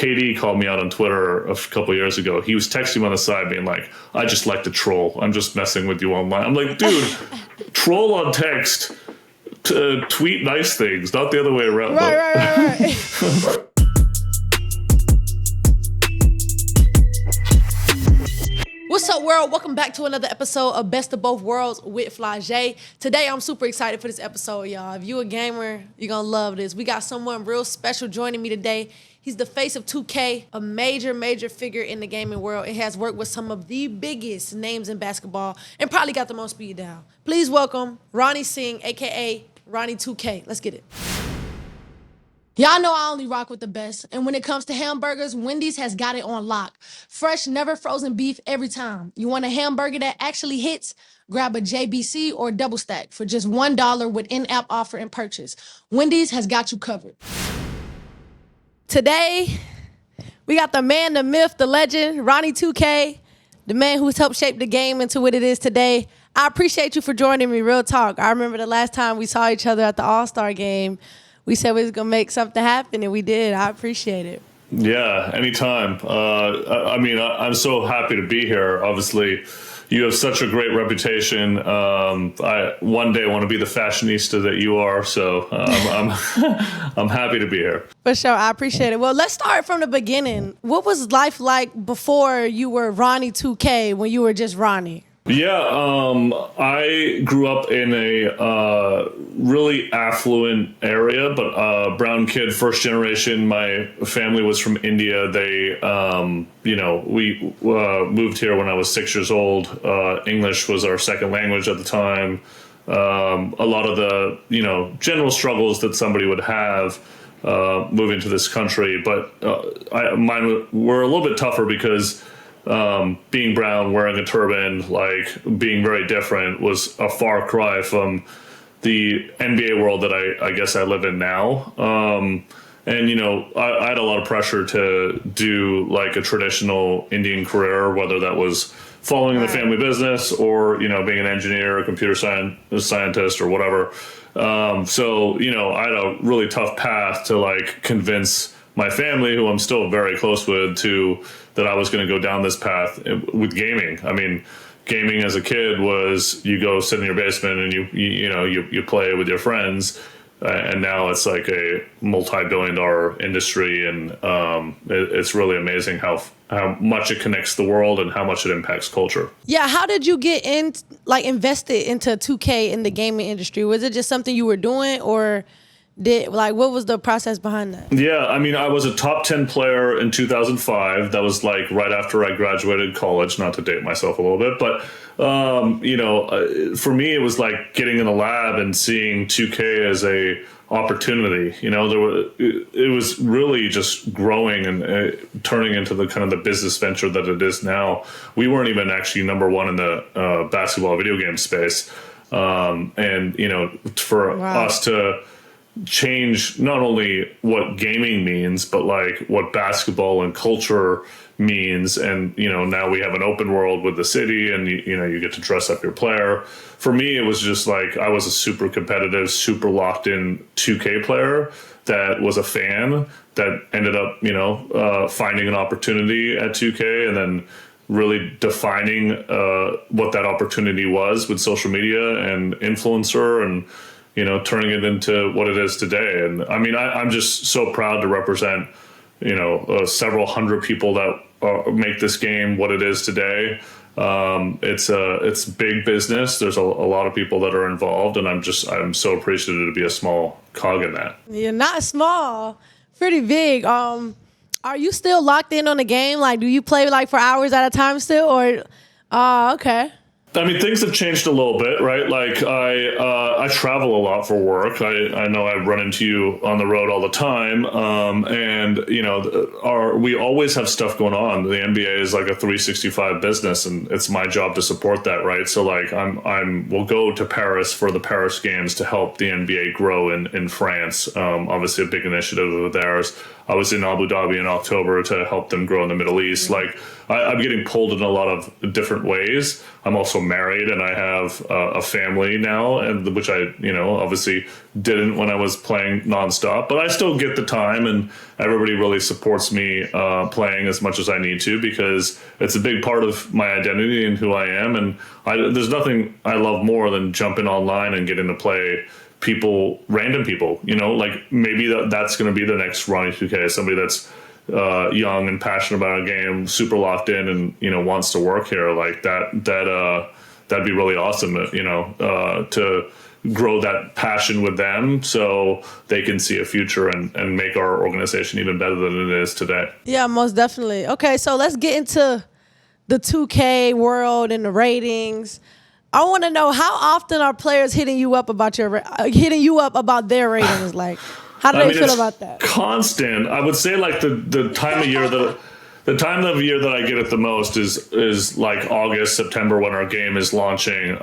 KD called me out on Twitter a couple of years ago. He was texting me on the side being like, I just like to troll. I'm just messing with you online. I'm like, dude, troll on text, tweet nice things, not the other way around. Right. What's up, world? Welcome back to another episode of Best of Both Worlds with Flau'jae. Today, I'm super excited for this episode, y'all. If you a gamer, you're gonna love this. We got someone real special joining me today. He's the face of 2K, a major figure in the gaming world. It has worked with some of the biggest names in basketball and probably got the most speed down. Please welcome Ronnie Singh, aka Ronnie 2K. Let's get it. Y'all know I only rock with the best. And when it comes to hamburgers, Wendy's has got it on lock. Fresh, never frozen beef every time. You want a hamburger that actually hits? Grab a JBC or double stack for just $1 with in-app offer and purchase. Wendy's has got you covered. Today, we got the man, the myth, the legend, Ronnie 2K, the man who's helped shape the game into what it is today. I appreciate you for joining me, real talk. I remember the last time we saw each other at the All-Star game. We said we was going to make something happen, and we did. I appreciate it. Yeah, anytime. I'm so happy to be here. Obviously, you have such a great reputation. I one day want to be the fashionista that you are, so I'm happy to be here. For sure, I appreciate it. Well, let's start from the beginning. What was life like before you were Ronnie 2K, when you were just Ronnie? Yeah, I grew up in a really affluent area, but brown kid, first generation. My family was from India. They, we moved here when I was 6 years old. English was our second language at the time. A lot of the, general struggles that somebody would have moving to this country, but mine were a little bit tougher because being brown, wearing a turban, like being very different was a far cry from the NBA world that I guess I live in now. I had a lot of pressure to do like a traditional Indian career, whether that was following in the family business or, being an engineer, a computer scientist or whatever. I had a really tough path to like convince my family, who I'm still very close with, that I was going to go down this path with gaming. I mean, gaming as a kid was you go sit in your basement and you play with your friends, and now it's like a multi-billion-dollar industry, and it's really amazing how much it connects the world and how much it impacts culture. Yeah, how did you get invested into 2K in the gaming industry? Was it just something you were doing, or what was the process behind that? Yeah, I mean, I was a top 10 player in 2005. That was like right after I graduated college, not to date myself a little bit. But, for me, it was like getting in the lab and seeing 2K as a opportunity. It was really just growing and turning into the kind of the business venture that it is now. We weren't even actually number one in the basketball video game space. For us to change not only what gaming means, but like what basketball and culture means. And, now we have an open world with the city, and, you get to dress up your player. For me, it was just like I was a super competitive, super locked in 2K player that was a fan that ended up, finding an opportunity at 2K and then really defining what that opportunity was with social media and influencer and, turning it into what it is today. And I mean, I'm just so proud to represent, several hundred people that make this game what it is today. It's big business. There's a lot of people that are involved, and I'm so appreciative to be a small cog in that. You're not small, pretty big. Are you still locked in on the game? Like, do you play like for hours at a time still, or? Okay. I mean, things have changed a little bit, right? Like I travel a lot for work. I know I run into you on the road all the time. We always have stuff going on. The NBA is like a 365 business, and it's my job to support that, right? So like we'll go to Paris for the Paris games to help the NBA grow in France. Obviously a big initiative of theirs. I was in Abu Dhabi in October to help them grow in the Middle East. Like I'm getting pulled in a lot of different ways. I'm also married and I have a family now, and which I, obviously didn't when I was playing nonstop, but I still get the time, and everybody really supports me playing as much as I need to, because it's a big part of my identity and who I am. And there's nothing I love more than jumping online and getting to play random people, like maybe that's going to be the next Ronnie 2K, somebody that's young and passionate about a game, super locked in, and wants to work here. Like that'd be really awesome, to grow that passion with them so they can see a future and make our organization even better than it is today. Yeah, most definitely. Okay, so let's get into the 2K world and the ratings. I want to know, how often are players hitting you up about their ratings? Like, how do they feel about that? Constant. I would say like the time of year that I get it the most is like August, September, when our game is launching.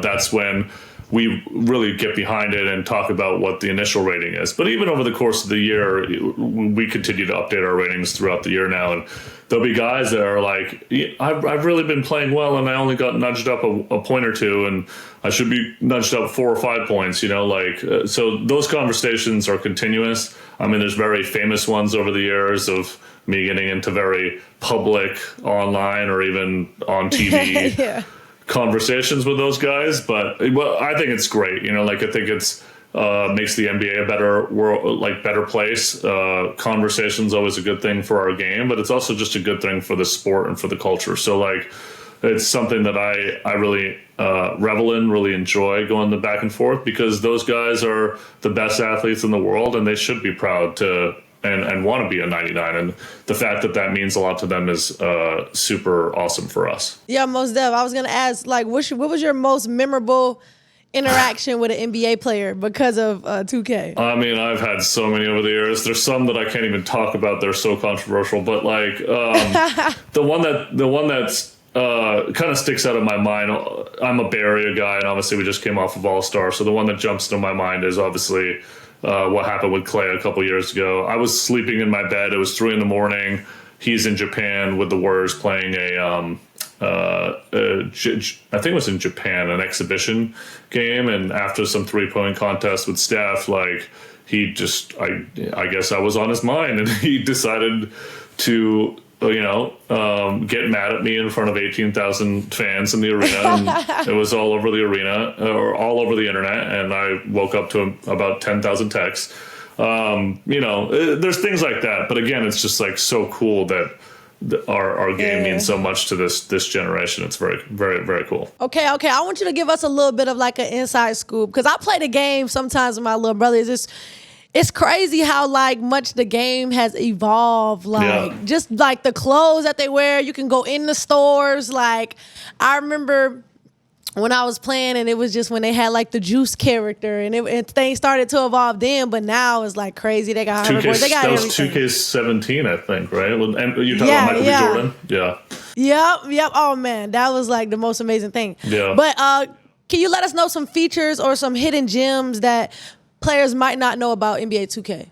That's when we really get behind it and talk about what the initial rating is. But even over the course of the year, we continue to update our ratings throughout the year now. And there'll be guys that are like, I've really been playing well, and I only got nudged up a point or two, and I should be nudged up 4 or 5 points, so those conversations are continuous. I mean, there's very famous ones over the years of me getting into very public online or even on TV yeah. conversations with those guys. But I think it's great. I think it's makes the NBA a better world, like better place. Conversation's always a good thing for our game, but it's also just a good thing for the sport and for the culture. So like, it's something that I really revel in, really enjoy going the back and forth, because those guys are the best athletes in the world, and they should be proud to and want to be a 99. And the fact that means a lot to them is super awesome for us. Yeah, most definitely. I was going to ask, like, what was your most memorable interaction with an NBA player because of 2K? I mean, I've had so many over the years. There's some that I can't even talk about. They're so controversial. But like the one that's kind of sticks out of my mind. I'm a Bay Area guy, and obviously we just came off of All-Star. So the one that jumps into my mind is obviously what happened with Clay a couple years ago. I was sleeping in my bed. It was 3 a.m. He's in Japan with the Warriors playing I think it was in Japan, an exhibition game. And after some 3-point contest with Steph, like he just, I guess I was on his mind, and he decided to get mad at me in front of 18,000 fans in the arena. And it was all over the arena, or all over the internet. And I woke up to about 10,000 texts. There's things like that. But again, it's just like so cool that our game means so much to this generation. It's very, very, very cool. Okay. I want you to give us a little bit of like an inside scoop, because I play the game sometimes with my little brother. It's crazy how like much the game has evolved. Like just like the clothes that they wear, you can go in the stores. Like I remember when I was playing, and it was just when they had like the Juice character, and things started to evolve then. But now it's like crazy. They got hoverboards. They got everything. That was 2K17, I think, right? And you're talking about Michael B. Jordan? Yeah. Yep. Oh man, that was like the most amazing thing. Yeah. But can you let us know some features or some hidden gems that players might not know about NBA 2K?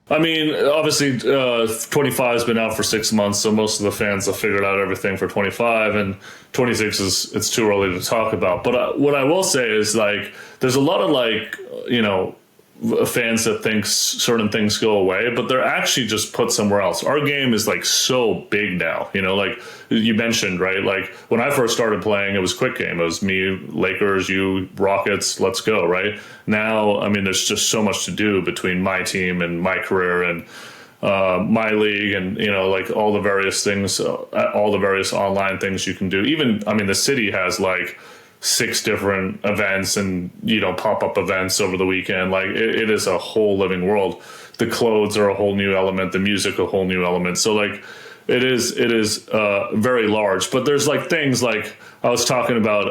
I mean, obviously, 25 has been out for 6 months, so most of the fans have figured out everything for 25, and 26 it's too early to talk about. But what I will say is, like, there's a lot of, like, fans that think certain things go away, but they're actually just put somewhere else. Our game is like so big now, like you mentioned, right? Like when I first started playing, it was quick game. It was me, Lakers, you, Rockets, let's go, right? Now, I mean, there's just so much to do between my team and my career and my league, and like all the various things, all the various online things you can do. Even, I mean, the city has like 6 different events and pop-up events over the weekend. Like it is a whole living world. The clothes are a whole new element, the music a whole new element. So like it is very large. But there's like things like I was talking about.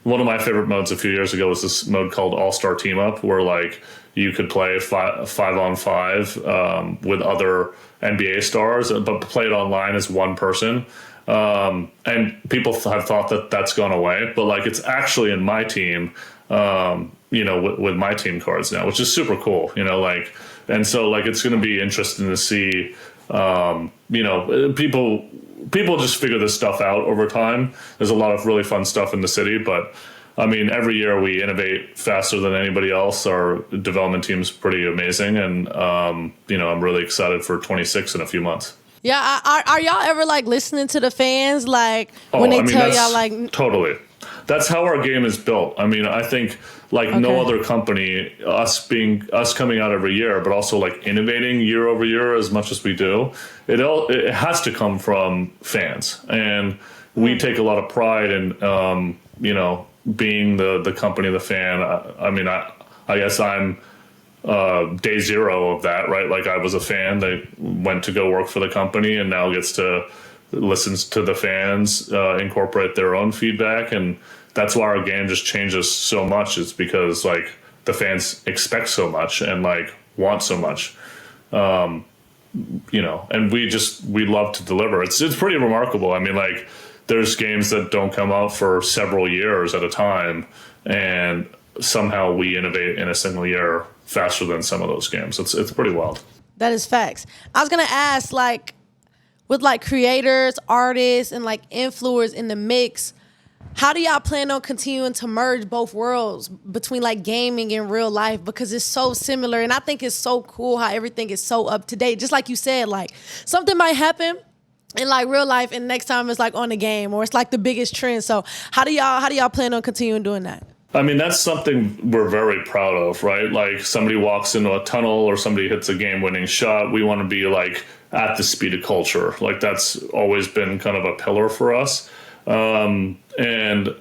One of my favorite modes a few years ago was this mode called All-Star Team Up, where like you could play 5-on-5 with other NBA stars, but play it online as one person. And people have thought that that's gone away, but like it's actually in my team, with my team cards now, which is super cool, and so like it's going to be interesting to see People just figure this stuff out over time. There's a lot of really fun stuff in the city, but I mean, every year we innovate faster than anybody else. Our development team's pretty amazing, and I'm really excited for 26 in a few months. Yeah, are y'all ever like listening to the fans, like when they tell y'all like totally? That's how our game is built. I mean, I think like no other company, us coming out every year, but also like innovating year over year as much as we do, it has to come from fans, and we take a lot of pride in being the company of the fan. I guess I'm day zero of that, right? Like I was a fan that went to go work for the company and now gets to listens to the fans, incorporate their own feedback. And that's why our game just changes so much. It's because like the fans expect so much and like want so much, and we love to deliver. It's pretty remarkable. I mean, like there's games that don't come out for several years at a time, and somehow we innovate in a single year faster than some of those games. It's pretty wild. That is facts. I was gonna ask, like, with like creators, artists, and like influencers in the mix, how do y'all plan on continuing to merge both worlds between like gaming and real life? Because it's so similar, and I think it's so cool how everything is so up to date. Just like you said, like something might happen in like real life, and next time it's like on the game, or it's like the biggest trend. So how do y'all plan on continuing doing that? I mean, that's something we're very proud of, right? Like somebody walks into a tunnel or somebody hits a game-winning shot. We want to be like at the speed of culture. Like that's always been kind of a pillar for us. And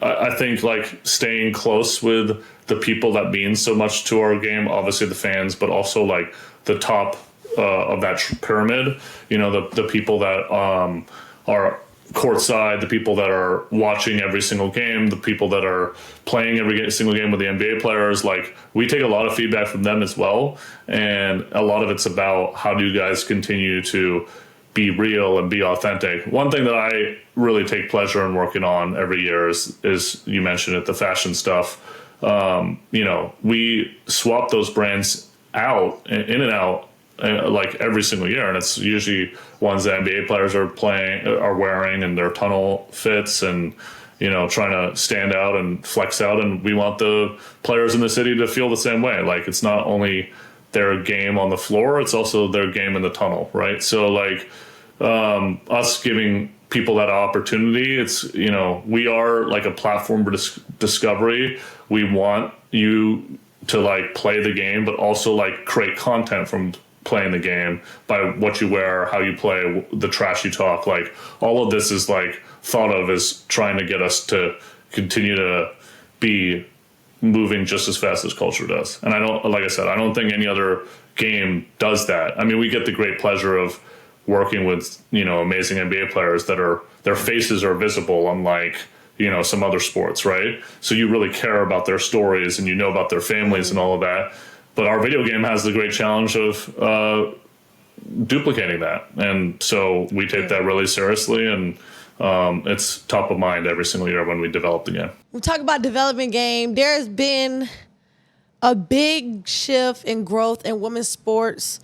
I think like staying close with the people that mean so much to our game, obviously the fans, but also like the top of that pyramid, the people that are courtside, the people that are watching every single game, the people that are playing every single game with the NBA players. Like we take a lot of feedback from them as well. And a lot of it's about how do you guys continue to be real and be authentic. One thing that I really take pleasure in working on every year is you mentioned it, the fashion stuff. We swap those brands out, in and out, like every single year, and it's usually ones that NBA players are wearing, and their tunnel fits, and trying to stand out and flex out. And we want the players in the city to feel the same way. Like it's not only their game on the floor, it's also their game in the tunnel, right? So like us giving people that opportunity, it's we are like a platform for discovery. We want you to like play the game, but also like create content from playing the game by what you wear, how you play, the trash you talk. Like all of this is like thought of as trying to get us to continue to be moving just as fast as culture does. And I don't think any other game does that. I mean, we get the great pleasure of working with, amazing NBA players that their faces are visible, unlike, some other sports, right? So you really care about their stories and about their families and all of that. But our video game has the great challenge of duplicating that. And so we take that really seriously, and it's top of mind every single year when we develop the game. We talk about developing game. There's been a big shift in growth in women's sports.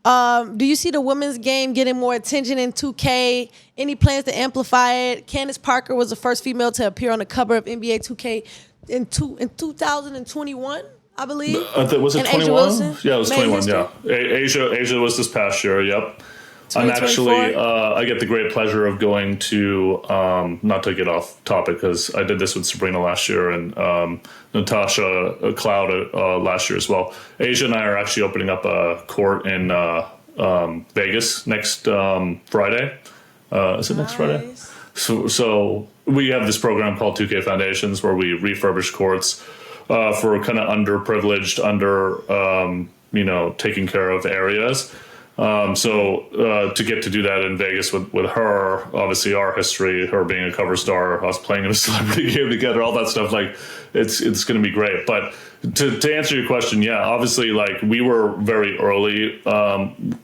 Do you see the women's game getting more attention in 2K? Any plans to amplify it? Candace Parker was the first female to appear on the cover of NBA 2K in 2021. I believe. Was it 21? Yeah, it was 21. Yeah, Asia was this past year. Yep. I'm actually. I get the great pleasure of going to. Not to get off topic, because I did this with Sabrina last year and Natasha Cloud last year as well. Asia and I are actually opening up a court in Vegas next Friday. Is it next Friday? So we have this program called 2K Foundations where we refurbish courts for kind of underprivileged, taken care of areas. So to get to do that in Vegas with her, obviously our history, her being a cover star, us playing in a celebrity game together, all that stuff, like it's going to be great. But to answer your question, yeah, obviously, like we were very early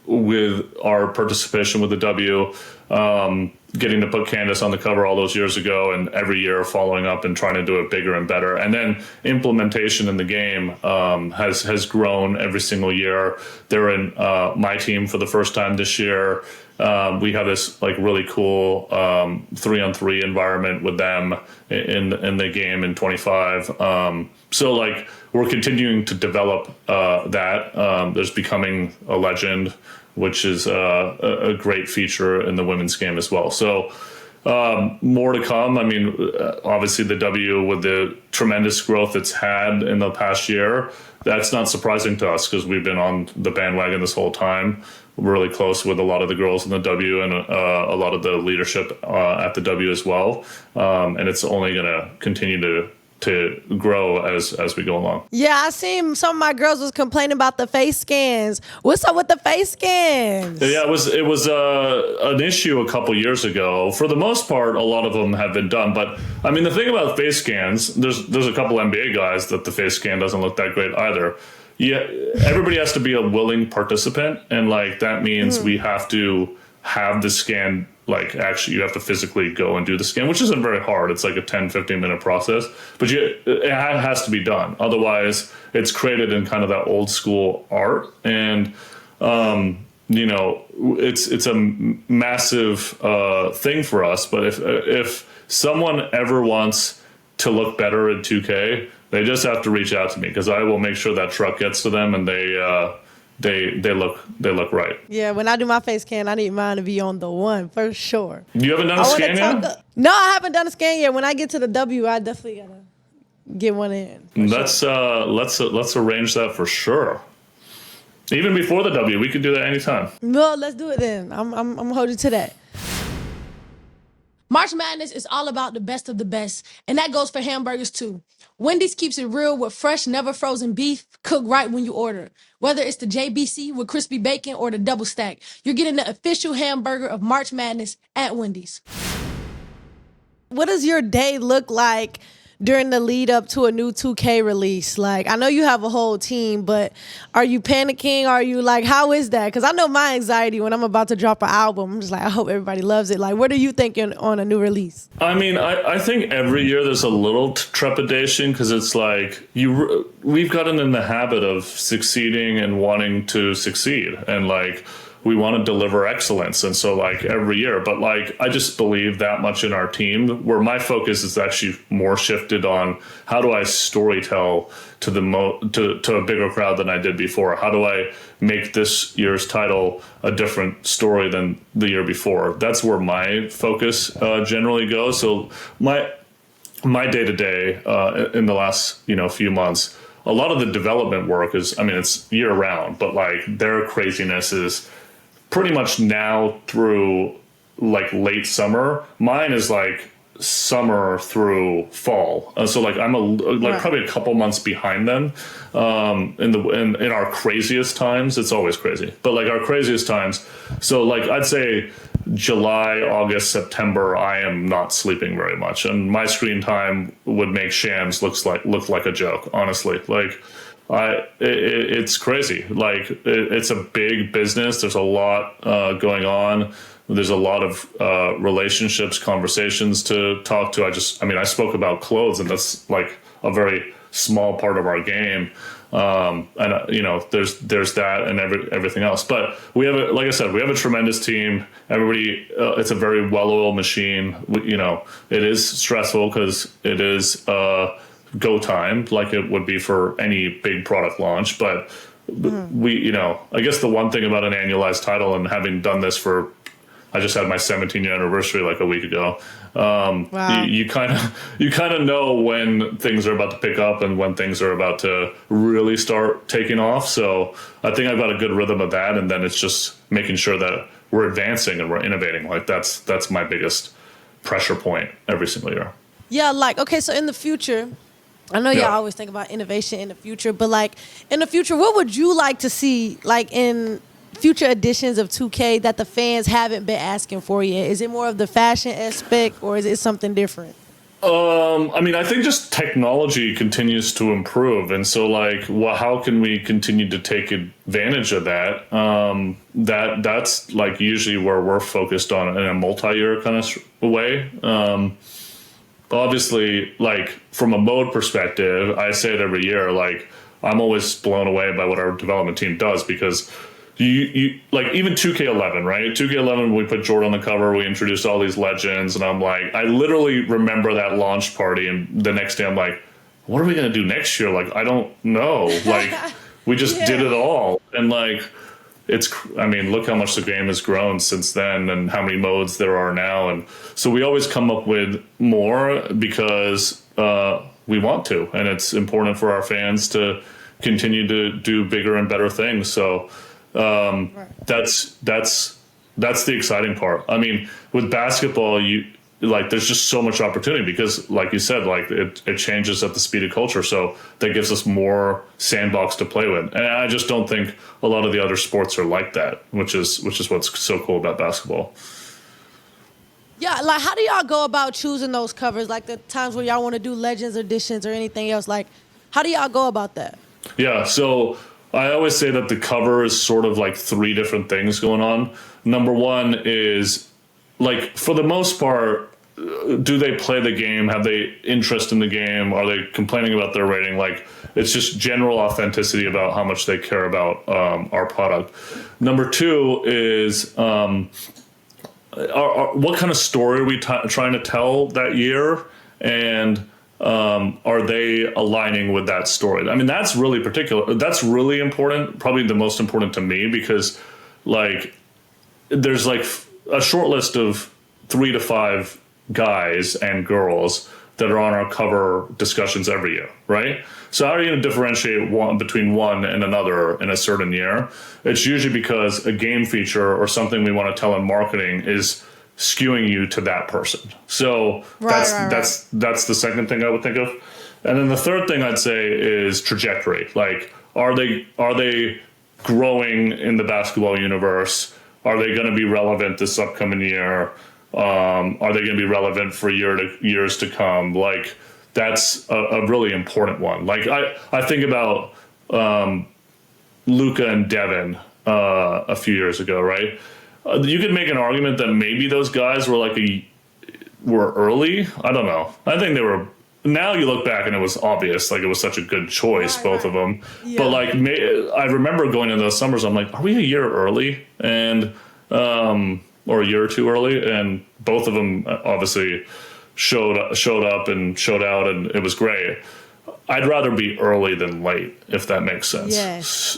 with our participation with the W. getting to put Candace on the cover all those years ago, and every year following up and trying to do it bigger and better. And then implementation in the game has grown every single year. They're in my team for the first time this year. We have this like really cool 3-on-3 environment with them in the game in 25. So like we're continuing to develop that. There's becoming a legend, which is a great feature in the women's game as well. So more to come. I mean, obviously the W, with the tremendous growth it's had in the past year, that's not surprising to us because we've been on the bandwagon this whole time. We're really close with a lot of the girls in the W and a lot of the leadership at the W as well. And it's only going to continue to grow as we go along. Yeah, I seen some of my girls was complaining about the face scans. What's up with the face scans? Yeah, it was an issue a couple years ago. For the most part, a lot of them have been done. But I mean, the thing about face scans, there's a couple NBA guys that the face scan doesn't look that great either. Yeah, everybody has to be a willing participant, and like that means we have to have the scan. Like actually you have to physically go and do the scan, which isn't very hard. It's like a 10-15 minute process, but it has to be done. Otherwise it's created in kind of that old school art. And, you know, it's a massive thing for us. But if someone ever wants to look better in 2K, they just have to reach out to me because I will make sure that truck gets to them and they look right. Yeah, when I do my face scan, I need mine to be on the one for sure. You haven't done a scan yet? No, I haven't done a scan yet. When I get to the W, I definitely gotta get one in. Let's arrange that for sure. Even before the W, we could do that anytime. No, let's do it then. I'm holding to that. March Madness is all about the best of the best, and that goes for hamburgers too. Wendy's keeps it real with fresh, never frozen beef cooked right when you order. Whether it's the JBC with crispy bacon or the double stack, you're getting the official hamburger of March Madness at Wendy's. What does your day look like during the lead up to a new 2K release? Like, I know you have a whole team, but are you panicking? Are you like, how is that? Because I know my anxiety when I'm about to drop an album. I'm just like, I hope everybody loves it. Like, what are you thinking on a new release? I mean, I think every year there's a little trepidation because it's like we've gotten in the habit of succeeding and wanting to succeed. And like, we want to deliver excellence. And so like every year, but like, I just believe that much in our team where my focus is actually more shifted on how do I storytell to a bigger crowd than I did before? How do I make this year's title a different story than the year before? That's where my focus generally goes. So my day to day in the last, few months, a lot of the development work is, it's year round, but like their craziness is pretty much now through like late summer. Mine is like summer through fall. So like I'm probably a couple months behind them in our craziest times. It's always crazy, but like our craziest times. So like I'd say July, August, September, I am not sleeping very much, and my screen time would make Shams look like a joke. Honestly, like. It's crazy. Like it's a big business. There's a lot going on. There's a lot of relationships, conversations to talk to. I spoke about clothes, and that's like a very small part of our game. And there's that and everything else. But we have, like I said, we have a tremendous team. Everybody, it's a very well-oiled machine. It is stressful because it is go time, like it would be for any big product launch. But I guess the one thing about an annualized title and having done this I just had my 17-year anniversary like a week ago. Wow. You kind of know when things are about to pick up and when things are about to really start taking off. So I think I've got a good rhythm of that, and then it's just making sure that we're advancing and we're innovating. Like that's my biggest pressure point every single year. Yeah, like okay, so in the future, I know y'all always think about innovation in the future, but like in the future, what would you like to see like in future editions of 2K that the fans haven't been asking for yet? Is it more of the fashion aspect or is it something different? I mean, I think just technology continues to improve, and so like, well, how can we continue to take advantage of that? That's like usually where we're focused on in a multi-year kind of way. Obviously, like from a mode perspective, I say it every year. Like, I'm always blown away by what our development team does because you like even 2K11, right? 2K11, we put Jordan on the cover, we introduced all these legends, and I'm like, I literally remember that launch party, and the next day I'm like, what are we gonna do next year? Like, I don't know. Like, we just did it all, and like, I mean, look how much the game has grown since then, and how many modes there are now, and so we always come up with more because we want to, and it's important for our fans to continue to do bigger and better things. So. That's the exciting part. I mean, with basketball, there's just so much opportunity because, like you said, like it changes at the speed of culture. So that gives us more sandbox to play with. And I just don't think a lot of the other sports are like that, which is what's so cool about basketball. Yeah, like how do y'all go about choosing those covers? Like the times where y'all want to do Legends editions or anything else, like how do y'all go about that? Yeah, so I always say that the cover is sort of like three different things going on. Number one is, like, for the most part, do they play the game? Have they interest in the game? Are they complaining about their rating? Like, it's just general authenticity about how much they care about our product. Number two is what kind of story are we trying to tell that year? And are they aligning with that story? I mean, that's really particular. That's really important, probably the most important to me, because like there's like a short list of 3 to 5 guys and girls that are on our cover discussions every year, right? So how are you going to differentiate between one and another in a certain year? It's usually because a game feature or something we want to tell in marketing is skewing you to that person. So that's the second thing I would think of. And then the third thing I'd say is trajectory. Like, are they growing in the basketball universe? Are they going to be relevant this upcoming year? Are they going to be relevant for years to come? Like, that's a really important one. Like, I think about Luka and Devin a few years ago, right? You could make an argument that maybe those guys were were early. I don't know. I think they were. Now you look back and it was obvious, like it was such a good choice, both of them. Yeah. But like, I remember going into those summers, I'm like, are we a year early? And or a year or two early? And both of them obviously showed up and showed out, and it was great. I'd rather be early than late, if that makes sense.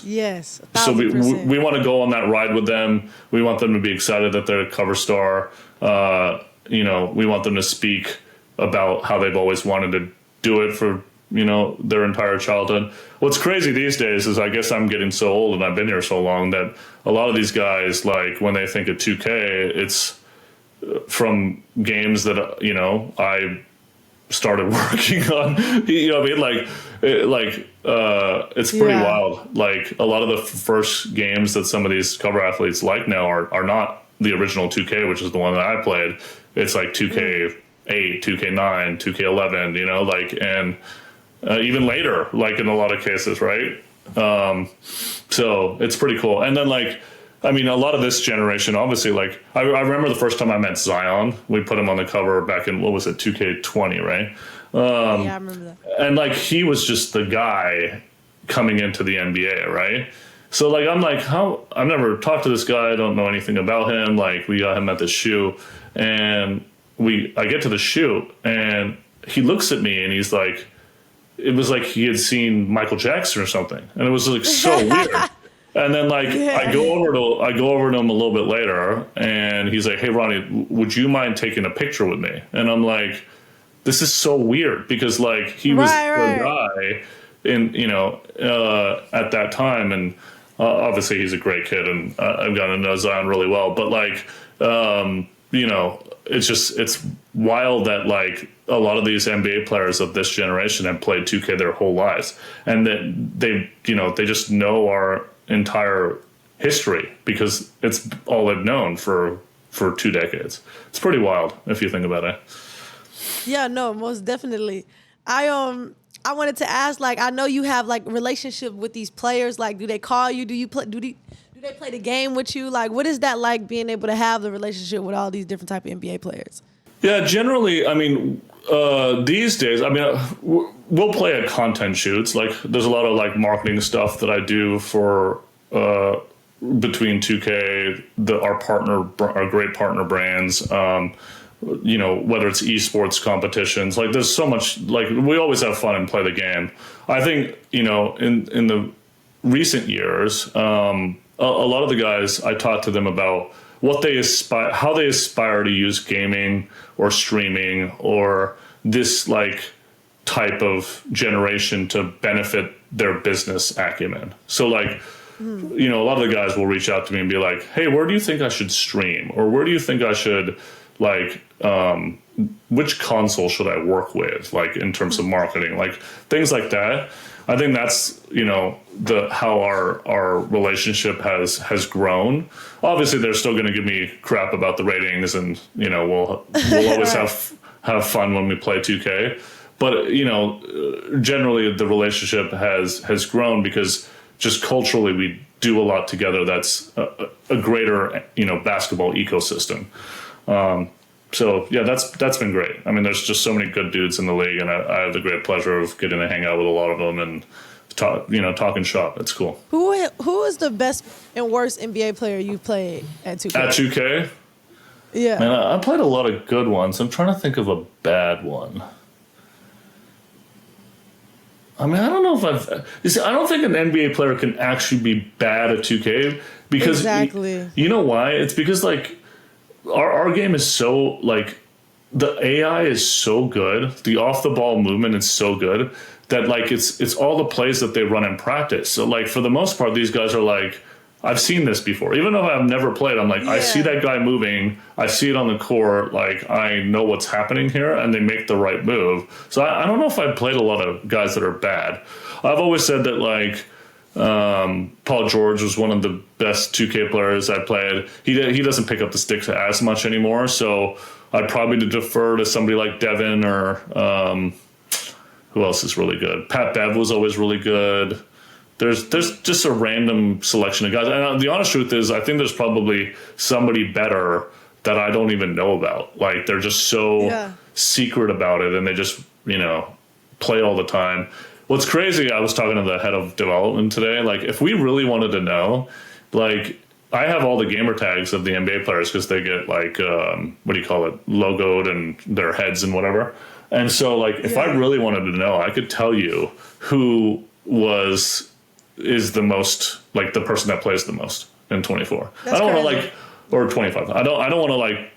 Yes. So we want to go on that ride with them. We want them to be excited that they're a cover star. We want them to speak about how they've always wanted to do it for, their entire childhood. What's crazy these days is I guess I'm getting so old and I've been here so long that a lot of these guys, like when they think of 2K, it's from games that, I started working on, you know what I mean? It's pretty wild. Like a lot of the first games that some of these cover athletes like now are not the original 2K, which is the one that I played. It's like 2K8, 2K9, 2K11, and even later, like in a lot of cases, right? So it's pretty cool. And then a lot of this generation, obviously, I remember the first time I met Zion. We put him on the cover back in, 2K20, right? Yeah, I remember that. And he was just the guy coming into the NBA, right? So I'm I've never talked to this guy. I don't know anything about him. We got him at the shoe, and I get to the shoe, and he looks at me, and he's like, it was like he had seen Michael Jackson or something, and it was so weird. And then I go over to him a little bit later, and he's like, "Hey Ronnie, would you mind taking a picture with me?" And I'm like, "This is so weird," because he was the guy in at that time, and obviously he's a great kid, and I've gotten to know Zion really well. But it's wild that a lot of these NBA players of this generation have played 2K their whole lives, and that they just know our entire history because it's all they've known for 2 decades. It's pretty wild if you think about it. Yeah, no, most definitely. I wanted to ask, like, I know you have like relationship with these players. Like, do they call you? Do you play? Do they play the game with you? Like, what is that like being able to have the relationship with all these different type of NBA players? Yeah, generally, I mean, these days, I mean, we'll play at content shoots. Like, there's a lot of like marketing stuff that I do for between 2K, our great partner brands. Whether it's esports competitions, like there's so much. Like, we always have fun and play the game. I think in the recent years, a lot of the guys, I talked to them about what they aspire, how they aspire to use gaming or streaming or this like type of generation to benefit their business acumen. So like, a lot of the guys will reach out to me and be like, hey, where do you think I should stream? Or where do you think I should like, which console should I work with? Like in terms of marketing, like things like that. I think that's, how our relationship has grown. Obviously they're still going to give me crap about the ratings and, we'll always have fun when we play 2K. But, generally the relationship has grown because just culturally we do a lot together. That's a greater, basketball ecosystem. So yeah, that's been great. I mean, there's just so many good dudes in the league, and I have the great pleasure of getting to hang out with a lot of them and talking shop. It's cool. Who is the best and worst NBA player you've played at 2K? At 2K? Yeah. Man, I played a lot of good ones. I'm trying to think of a bad one. I mean, I don't know if I don't think an NBA player can actually be bad at 2K because exactly. You know why? It's because like our game is so like the AI is so good, the off the ball movement is so good that like it's all the plays that they run in practice. So like for the most part, these guys are like, I've seen this before. Even though I've never played, I'm like, I see that guy moving. I see it on the court. Like, I know what's happening here, and they make the right move. So I don't know if I've played a lot of guys that are bad. I've always said that, like, Paul George was one of the best 2K players I played. He doesn't pick up the sticks as much anymore, so I'd probably defer to somebody like Devin or who else is really good? Pat Bev was always really good. There's just a random selection of guys. And the honest truth is, I think there's probably somebody better that I don't even know about. Like, they're just so secret about it, and they just, play all the time. What's crazy, I was talking to the head of development today. Like, if we really wanted to know, like, I have all the gamer tags of the NBA players because they get, like, logoed and their heads and whatever. And so, like, if I really wanted to know, I could tell you who is the most, like, the person that plays the most in 24. That's I don't want to, crazy. like, or 25. I don't want to, like,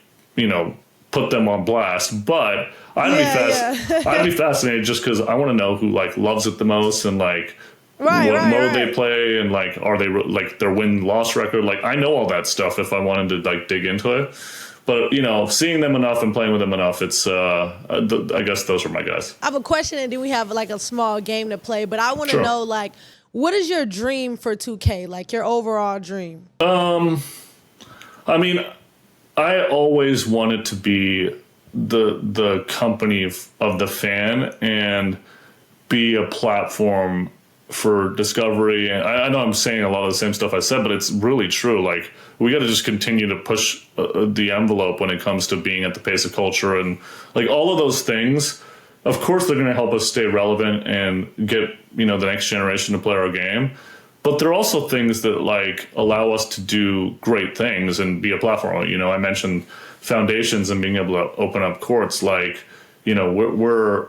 put them on blast, but I'd be fascinated just because I want to know who, like, loves it the most and, like, what mode they play and, like, are they, like, their win-loss record. Like, I know all that stuff if I wanted to, like, dig into it. But, seeing them enough and playing with them enough, it's, I guess those are my guys. I have a question, and then we have, like, a small game to play. But I want to know, like, what is your dream for 2K? Like, your overall dream? I mean, I always wanted to be the company of the fan and be a platform for discovery. And I know I'm saying a lot of the same stuff I said, but it's really true. Like, we got to just continue to push the envelope when it comes to being at the pace of culture and, like, all of those things. Of course, they're going to help us stay relevant and get, the next generation to play our game. But they're also things that, like, allow us to do great things and be a platform. I mentioned foundations and being able to open up courts. Like, we're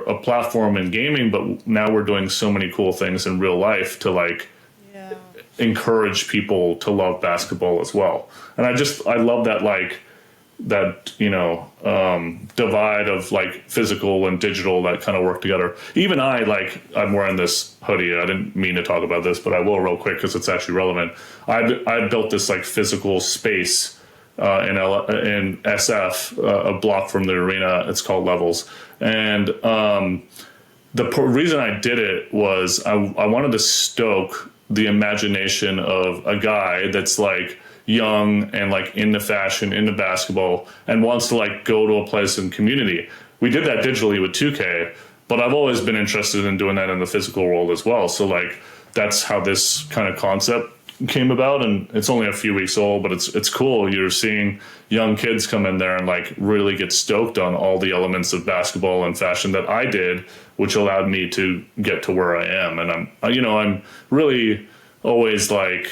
a platform in gaming, but now we're doing so many cool things in real life to, like, encourage people to love basketball as well. And I love that, like, divide of, like, physical and digital that kind of work together. Even I'm wearing this hoodie. I didn't mean to talk about this, but I will real quick because it's actually relevant. I built this, like, physical space in SF, a block from the arena. It's called Levels. And the reason I did it was I wanted to stoke the imagination of a guy that's, like, young and, like, into fashion, into basketball, and wants to, like, go to a place in community. we did that digitally with 2K, but I've always been interested in doing that in the physical world as well. So like that's how this kind of concept came about, and it's only a few weeks old, but it's cool. You're seeing young kids come in there and like really get stoked on all the elements of basketball and fashion that I did, which allowed me to get to where I am. And I'm really always like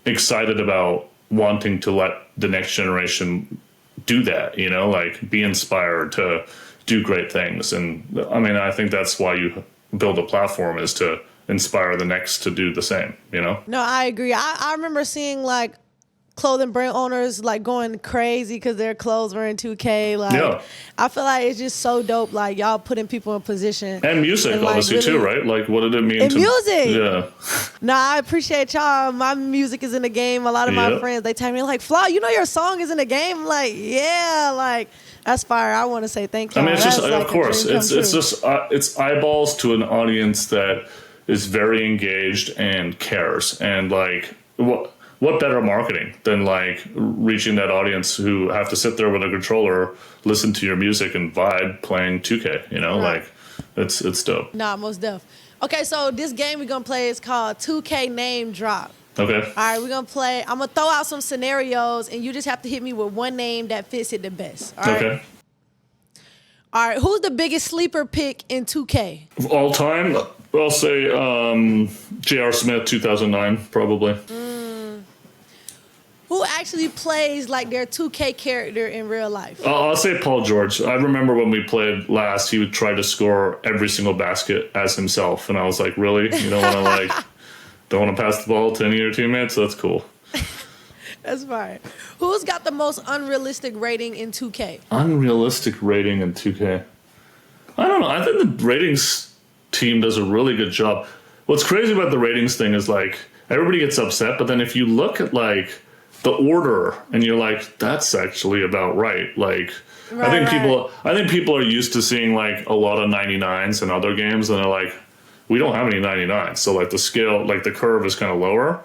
excited about wanting to let the next generation do that, like be inspired to do great things. And I mean, I think that's why you build a platform, is to inspire the next to do the same, No, I agree. I remember seeing like clothing brand owners like going crazy because their clothes were in 2K. Like, Yeah. I feel like it's just so dope. Like y'all putting people in position. And music, and, like, obviously, really, too, right? Like, what did it mean and to music? Yeah. No, I appreciate y'all. My music is in the game. A lot of my friends, they tell me like, Flaw, your song is in the game. I'm like, yeah, like that's fire. I want to say thank you. I mean, it's that's just, like of course, it's just it's eyeballs to an audience that is very engaged and cares. And like, what better marketing than like reaching that audience who have to sit there with a controller, listen to your music and vibe playing 2K, Right. like it's dope. Nah, most def. Okay, so this game we're gonna play is called 2K Name Drop. Okay. All right, we're gonna play. I'm gonna throw out some scenarios, and you just have to hit me with one name that fits it the best. All right. Okay. All right. Who's the biggest sleeper pick in 2K? All time, I'll say J.R. Smith, 2009, probably. Who actually plays like their 2K character in real life? I'll say Paul George. I remember when we played last, he would try to score every single basket as himself, and I was like, really? You don't want to don't want to pass the ball to any of your teammates? That's cool. That's fine. Who's got the most unrealistic rating in 2K? Unrealistic rating in 2K. I don't know. I think the ratings team does a really good job. What's crazy about the ratings thing is like everybody gets upset, but then if you look at like the order and you're like, that's actually about right. Like I think people are used to seeing like a lot of 99s in other games, and they're like, we don't have any 99s. So like the scale, like the curve is kind of lower.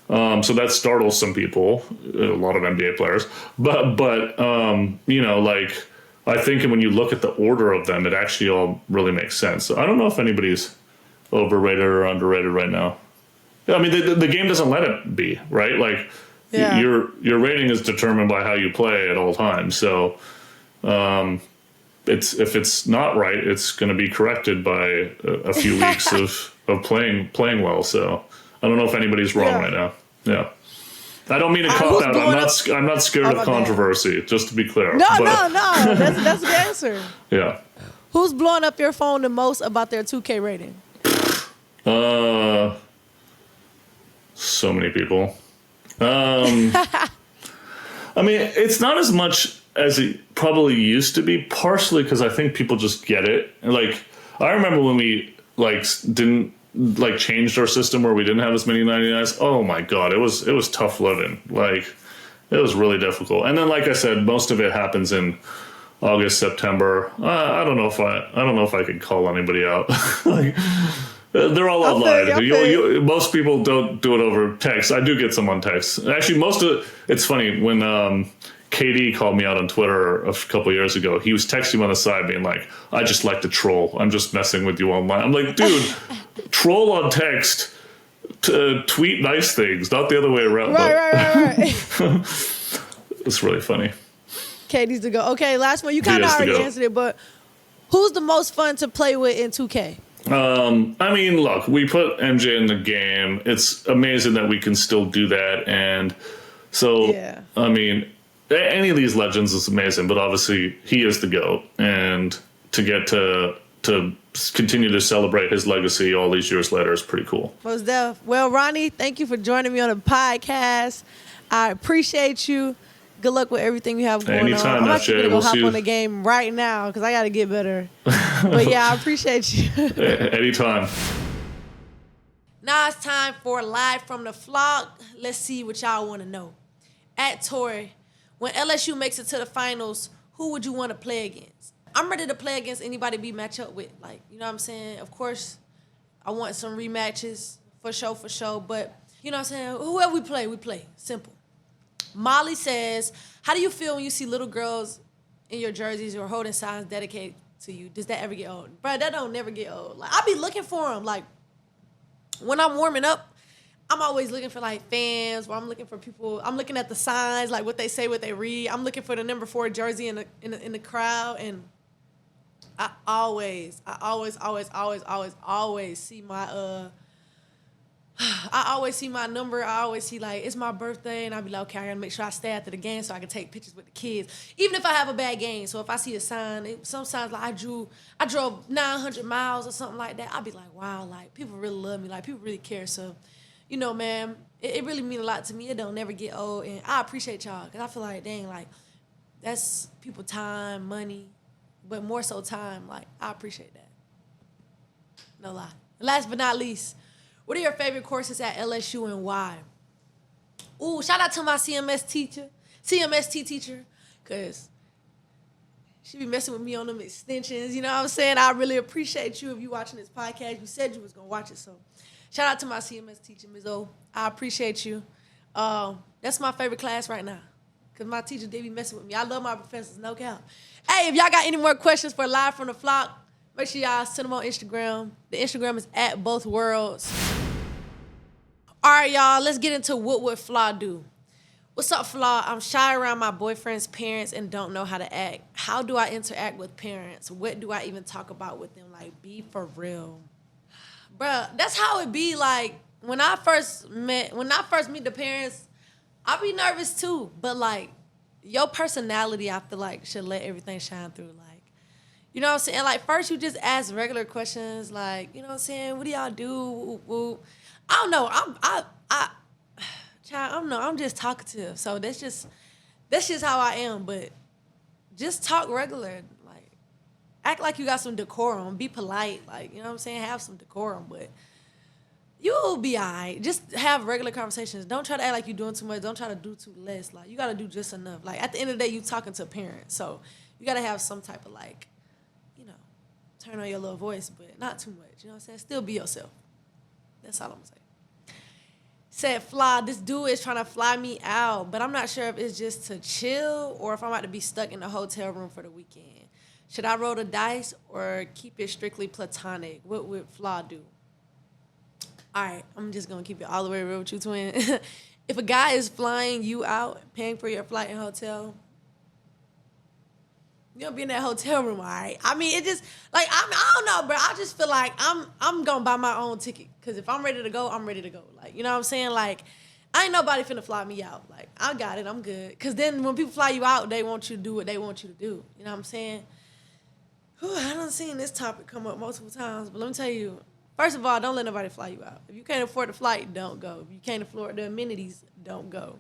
So that startles some people, a lot of NBA players. But like I think when you look at the order of them, it actually all really makes sense. So I don't know if anybody's overrated or underrated right now. I mean, the game doesn't let it be, right? Like your rating is determined by how you play at all times. So if it's not right, it's going to be corrected by a few weeks of playing well. So I don't know if anybody's wrong right now. Yeah. I don't mean to cop out. I'm not scared of controversy, just to be clear. No. That's the answer. Yeah. Who's blowing up your phone the most about their 2K rating? So many people. I mean, it's not as much as it probably used to be, partially because I think people just get it. Like, I remember when we didn't changed our system where we didn't have as many 99s. Oh my God, it was tough living. Like, it was really difficult. And then, like I said, most of it happens in August, September. I don't know if I could call anybody out. They're all online. Most people don't do it over text. I do get some on text. Actually, it's funny when KD called me out on Twitter a couple years ago. He was texting me on the side being like, I just like to troll. I'm just messing with you online. I'm like, dude, troll on text, tweet nice things, not the other way around. Right. It's really funny. KD's to go. Okay, last one. You kind of already answered it, but who's the most fun to play with in 2K? I mean, look, we put MJ in the game. It's amazing that we can still do that. And so, I mean, any of these legends is amazing, but obviously he is the GOAT. And to get to continue to celebrate his legacy all these years later is pretty cool. Most def. Well, Ronnie, thank you for joining me on the podcast. I appreciate you. Good luck with everything you have going Anytime, on. I'm actually going to go hop you on the game right now because I got to get better. But yeah, I appreciate you. Anytime. Now it's time for Live from the Flock. Let's see what y'all want to know. At Tori, when LSU makes it to the finals, who would you want to play against? I'm ready to play against anybody we match up with. Like, you know what I'm saying? Of course, I want some rematches for sure. But, you know what I'm saying? Whoever we play. Simple. Molly says, how do you feel when you see little girls in your jerseys or holding signs dedicated to you? Does that ever get old? Bro, that don't never get old. Like, I be looking for them. Like, when I'm warming up, I'm always looking for, like, fans, or I'm looking for people. I'm looking at the signs, like, what they say, what they read. I'm looking for the number 4 jersey in the crowd, and I always see my I always see my number. I always see, like, it's my birthday, and I'll be like, okay, I gotta make sure I stay after the game so I can take pictures with the kids, even if I have a bad game. So if I see a sign, some signs, like, I drove 900 miles or something like that, I'll be like, wow, like, people really love me, like, people really care. So, you know, man, it really mean a lot to me. It don't never get old, and I appreciate y'all, because I feel like, dang, like, that's people time, money, but more so time. Like, I appreciate that. No lie. Last but not least, what are your favorite courses at LSU and why? Ooh, shout out to my CMST teacher, because she be messing with me on them extensions. You know what I'm saying? I really appreciate you if you watching this podcast. You said you was going to watch it, so shout out to my CMS teacher, Ms. O. I appreciate you. That's my favorite class right now, because my teacher, they be messing with me. I love my professors, no cap. Hey, if y'all got any more questions for Live from the Flock, make sure y'all send them on Instagram. The Instagram is @bothworlds. All right, y'all, let's get into what would Flaw do. What's up, Flaw? I'm shy around my boyfriend's parents and don't know how to act. How do I interact with parents? What do I even talk about with them? Like, be for real. Bruh, that's how it be. Like, when I first meet the parents, I be nervous too. But, like, your personality, I feel like, should let everything shine through. Like, you know what I'm saying? Like, first you just ask regular questions, like, you know what I'm saying? What do y'all do? Woo, woo. I don't know. I'm just talkative. So that's just how I am. But just talk regular. Like, act like you got some decorum. Be polite. Like, you know what I'm saying? Have some decorum. But you'll be all right. Just have regular conversations. Don't try to act like you're doing too much. Don't try to do too less. Like, you got to do just enough. Like, at the end of the day, you talking to a parent. So you got to have some type of, like, you know, turn on your little voice, but not too much. You know what I'm saying? Still be yourself. That's all I'm saying. Said, Fly, this dude is trying to fly me out, but I'm not sure if it's just to chill or if I'm about to be stuck in a hotel room for the weekend. Should I roll the dice or keep it strictly platonic? What would Flaw do? All right, I'm just going to keep it all the way real with you, twin. If a guy is flying you out, paying for your flight and hotel, you're going to be in that hotel room, all right? I mean, it just, like, I don't know, bro. I just feel like I'm going to buy my own ticket. Because if I'm ready to go, I'm ready to go. Like, you know what I'm saying? Like, I ain't nobody finna fly me out. Like, I got it. I'm good. Because then when people fly you out, they want you to do what they want you to do. You know what I'm saying? Whew, I done seen this topic come up multiple times. But let me tell you, first of all, don't let nobody fly you out. If you can't afford the flight, don't go. If you can't afford the amenities, don't go.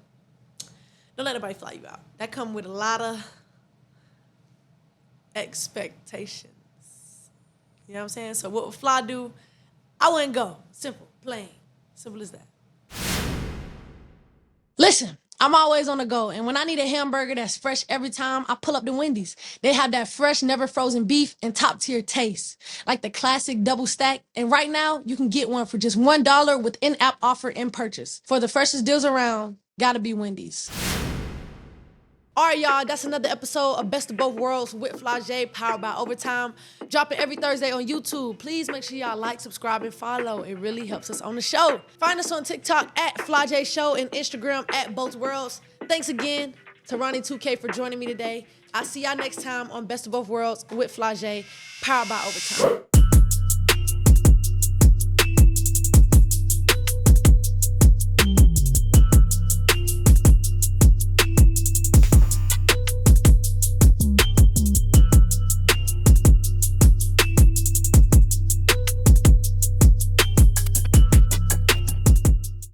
Don't let nobody fly you out. That come with a lot of expectations. You know what I'm saying? So what would Fly do? I wouldn't go. Simple, plain, simple as that. Listen, I'm always on the go, and when I need a hamburger that's fresh every time, I pull up to Wendy's. They have that fresh, never frozen beef and top tier taste, like the classic double stack. And right now, you can get one for just $1 with in-app offer and purchase. For the freshest deals around, gotta be Wendy's. All right, y'all, that's another episode of Best of Both Worlds with Flau'jae, powered by Overtime. Dropping every Thursday on YouTube. Please make sure y'all like, subscribe, and follow. It really helps us on the show. Find us on TikTok @Flau'jae Show and Instagram @BothWorlds. Thanks again to Ronnie 2K for joining me today. I'll see y'all next time on Best of Both Worlds with Flau'jae, powered by Overtime.